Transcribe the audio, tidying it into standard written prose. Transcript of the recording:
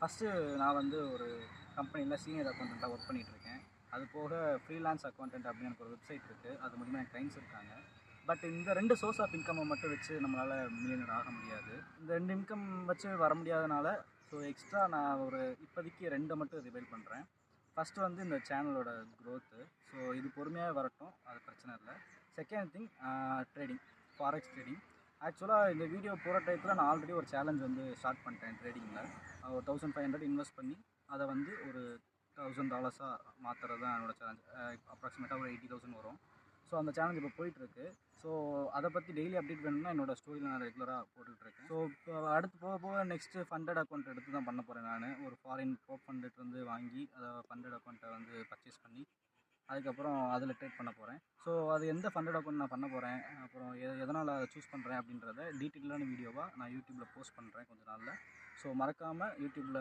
First நான் வந்து ஒரு கம்பெனியில் சீனியர் அக்கௌண்டண்ட்டாக ஒர்க் பண்ணிகிட்ருக்கேன். அது போக ஃப்ரீலான்ஸ் அக்கௌண்டன்ட் அப்படின்னு எனக்கு ஒரு வெப்சைட் இருக்குது. அது மூலிமா எனக்கு கிளைண்ட்ஸ் இருக்காங்க. பட் இந்த 2 சோர்ஸ் ஆஃப் இன்கம்மை மட்டும் வச்சு நம்மளால் மில்லியனர் ஆக முடியாது. இந்த 2 இன்கம் வச்சு வர முடியாதனால ஸோ எக்ஸ்ட்ரா நான் ஒரு இப்போதைக்கு 2 மட்டும் ரிவைல் பண்ணுறேன். ஃபஸ்ட்டு வந்து இந்த சேனலோட க்ரோத்து. ஸோ இது பொறுமையாக வரட்டும், அது பிரச்சனை இல்லை. Second thing trading, forex trading. ஆக்சுவலாக இந்த வீடியோ போகிற டயத்தில் நான் ஆல்ரெடி ஒரு சேலஞ்ச் வந்து ஸ்டார்ட் பண்ணிட்டேன் ட்ரேடிங்கில். ஒரு 1500 இன்வெஸ்ட் பண்ணி அதை வந்து ஒரு $1000 மாற்றுறது தான் என்னோடய சேலஞ்ச். அப்ராக்சிமேட்டாக ஒரு 80,000 வரும். ஸோ அந்த சேலஞ்ச் இப்போ போயிட்டுருக்கு. ஸோ அதை பற்றி டெய்லி அப்டேட் வேணும்னா என்னோடய ஸ்டோரியில் நான் ரெகுலராக போட்டுட்ருக்கேன். ஸோ இப்போ அடுத்து போக போக நெக்ஸ்ட்டு ஃபண்டட் அக்கௌண்ட் எடுத்து தான் பண்ண போகிறேன் நான். ஒரு ஃபாரின் ப்ரோப் ஃபண்டுலேருந்து வாங்கி அதை ஃபண்டட் அக்கௌண்ட்டை வந்து பர்ச்சேஸ் பண்ணி அதுக்கப்புறம் அதில் ட்ரேட் பண்ண போகிறேன். ஸோ அது எந்த ஃபண்டட் அக்கௌண்ட் நான் பண்ண போகிறேன், அப்புறம் எதனால் அதை சூஸ் பண்ணுறேன் அப்படின்றத டீட்டெயிலான வீடியோவாக நான் யூடியூப்பில் போஸ்ட் பண்ணுறேன் கொஞ்ச நாளில். ஸோ மறக்காமல் யூடியூப்பில்